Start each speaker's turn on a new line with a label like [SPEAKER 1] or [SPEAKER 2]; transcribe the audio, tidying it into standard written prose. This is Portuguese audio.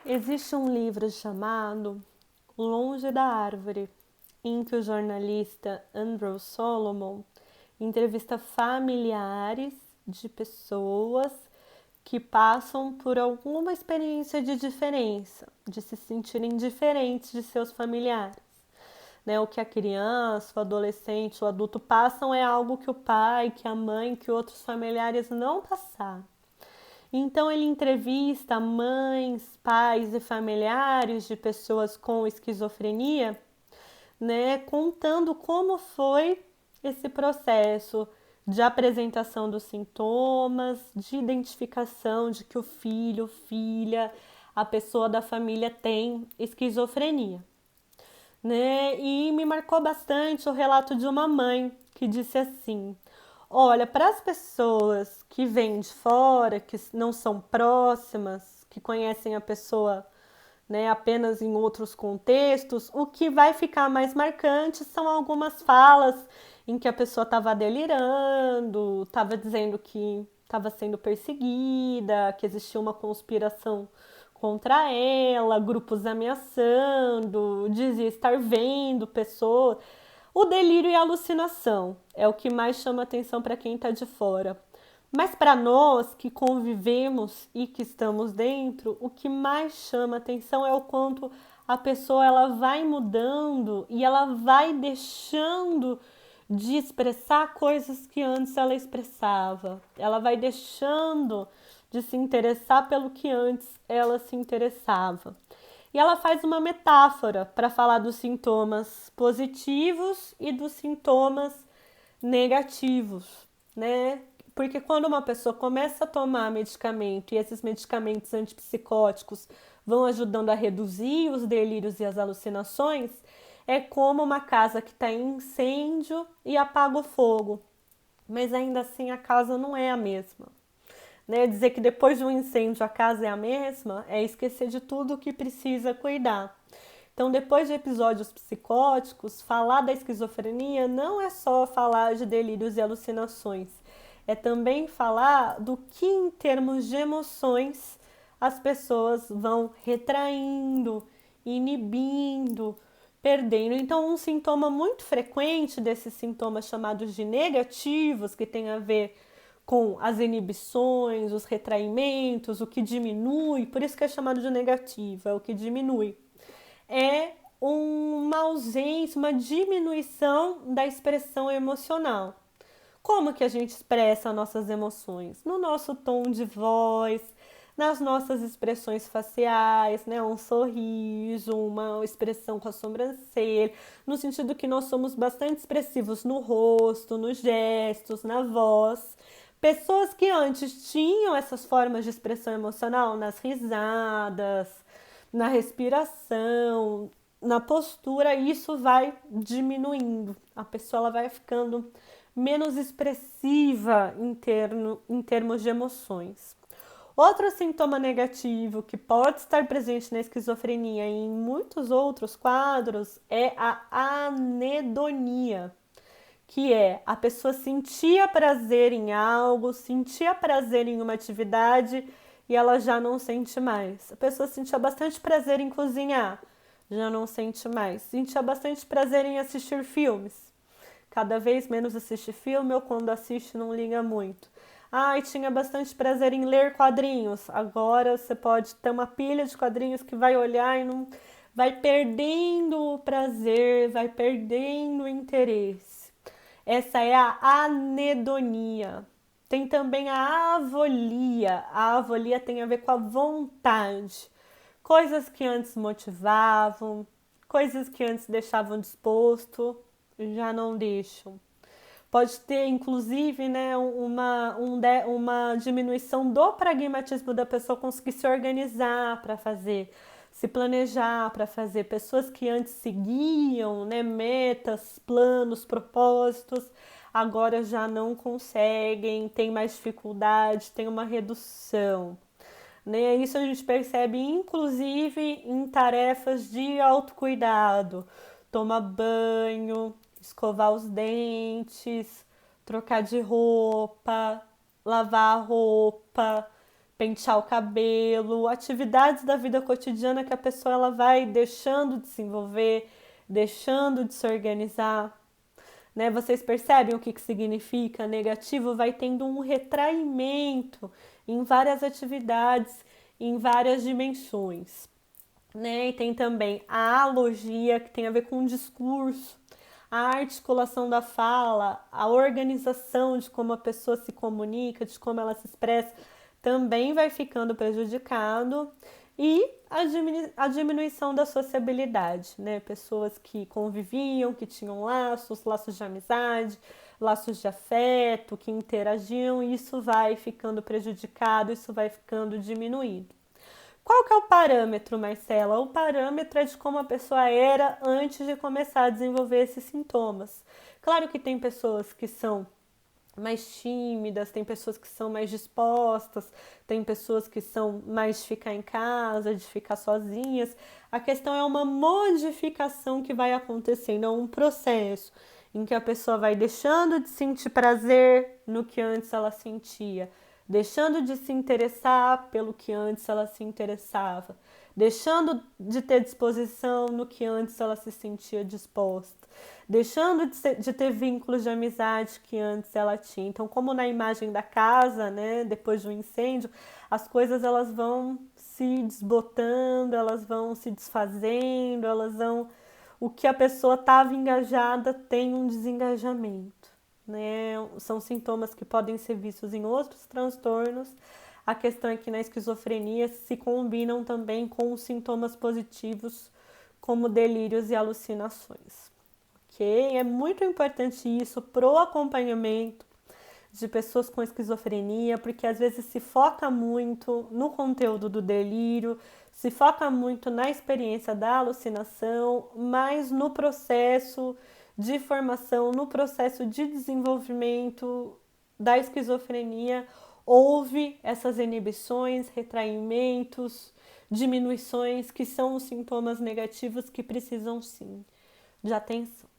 [SPEAKER 1] Existe um livro chamado Longe da Árvore, em que o jornalista Andrew Solomon entrevista familiares de pessoas que passam por alguma experiência de diferença, de se sentirem diferentes de seus familiares. Né? O que a criança, o adolescente, o adulto passam é algo que o pai, que a mãe, que outros familiares não passaram. Então ele entrevista mães, pais e familiares de pessoas com esquizofrenia, né, contando como foi esse processo de apresentação dos sintomas, de identificação de que o filho, filha, a pessoa da família tem esquizofrenia, né? E me marcou bastante o relato de uma mãe que disse assim: olha, para as pessoas que vêm de fora, que não são próximas, que conhecem a pessoa, né, apenas em outros contextos, o que vai ficar mais marcante são algumas falas em que a pessoa estava delirando, estava dizendo que estava sendo perseguida, que existia uma conspiração contra ela, grupos ameaçando, dizia estar vendo pessoas. O delírio e a alucinação é o que mais chama atenção para quem está de fora. Mas para nós que convivemos e que estamos dentro, o que mais chama atenção é o quanto a pessoa ela vai mudando e ela vai deixando de expressar coisas que antes ela expressava. Ela vai deixando de se interessar pelo que antes ela se interessava. E ela faz uma metáfora para falar dos sintomas positivos e dos sintomas negativos, né? Porque quando uma pessoa começa a tomar medicamento e esses medicamentos antipsicóticos vão ajudando a reduzir os delírios e as alucinações, é como uma casa que está em incêndio e apaga o fogo. Mas ainda assim a casa não é a mesma. Né? Dizer que depois de um incêndio a casa é a mesma é esquecer de tudo que precisa cuidar. Então, depois de episódios psicóticos, falar da esquizofrenia não é só falar de delírios e alucinações, é também falar do que, em termos de emoções, as pessoas vão retraindo, inibindo, perdendo. Então, um sintoma muito frequente desses sintomas chamados de negativos, que tem a ver com as inibições, os retraimentos, o que diminui, por isso que é chamado de negativo, é o que diminui, é uma ausência, uma diminuição da expressão emocional. Como que a gente expressa nossas emoções? No nosso tom de voz, nas nossas expressões faciais, né? Um sorriso, uma expressão com a sobrancelha, no sentido que nós somos bastante expressivos no rosto, nos gestos, na voz. Pessoas que antes tinham essas formas de expressão emocional nas risadas, na respiração, na postura, isso vai diminuindo. A pessoa ela vai ficando menos expressiva em termos de emoções. Outro sintoma negativo que pode estar presente na esquizofrenia e em muitos outros quadros é a anedonia, que é a pessoa sentia prazer em algo, sentia prazer em uma atividade e ela já não sente mais. A pessoa sentia bastante prazer em cozinhar, já não sente mais. Sentia bastante prazer em assistir filmes, cada vez menos assiste filme ou quando assiste não liga muito. Ah, e tinha bastante prazer em ler quadrinhos. Agora você pode ter uma pilha de quadrinhos que vai olhar e não vai perdendo o prazer, vai perdendo o interesse. Essa é a anedonia. Tem também a avolia. A avolia tem a ver com a vontade. Coisas que antes motivavam, coisas que antes deixavam disposto, já não deixam. Pode ter, inclusive, né, uma diminuição do pragmatismo da pessoa conseguir se organizar para fazer, se planejar para fazer. Pessoas que antes seguiam, né, metas, planos, propósitos, agora já não conseguem, tem mais dificuldade, tem uma redução. Né? Isso a gente percebe, inclusive, em tarefas de autocuidado. Tomar banho, escovar os dentes, trocar de roupa, lavar a roupa, pentear o cabelo, atividades da vida cotidiana que a pessoa ela vai deixando de se envolver, deixando de se organizar, né? Vocês percebem o que significa? Negativo vai tendo um retraimento em várias atividades, em várias dimensões, né? E tem também a alogia, que tem a ver com o discurso, a articulação da fala, a organização de como a pessoa se comunica, de como ela se expressa, também vai ficando prejudicado. E a diminuição da sociabilidade, né? Pessoas que conviviam, que tinham laços de amizade, laços de afeto, que interagiam, isso vai ficando prejudicado, isso vai ficando diminuído. Qual que é o parâmetro, Marcela? O parâmetro é de como a pessoa era antes de começar a desenvolver esses sintomas. Claro que tem pessoas que são mais tímidas, tem pessoas que são mais dispostas, tem pessoas que são mais de ficar em casa, de ficar sozinhas. A questão é uma modificação que vai acontecendo, é um processo em que a pessoa vai deixando de sentir prazer no que antes ela sentia, deixando de se interessar pelo que antes ela se interessava, deixando de ter disposição no que antes ela se sentia disposta, deixando de ter vínculos de amizade que antes ela tinha. Então, como na imagem da casa, né, depois do incêndio, as coisas elas vão se desbotando, elas vão se desfazendo, elas vão... O que a pessoa estava engajada tem um desengajamento, né? São sintomas que podem ser vistos em outros transtornos. A questão é que na esquizofrenia se combinam também com os sintomas positivos, como delírios e alucinações. Ok? É muito importante isso pro acompanhamento de pessoas com esquizofrenia, porque às vezes se foca muito no conteúdo do delírio, se foca muito na experiência da alucinação, mas no processo de formação, no processo de desenvolvimento da esquizofrenia, houve essas inibições, retraimentos, diminuições, que são os sintomas negativos que precisam sim de atenção.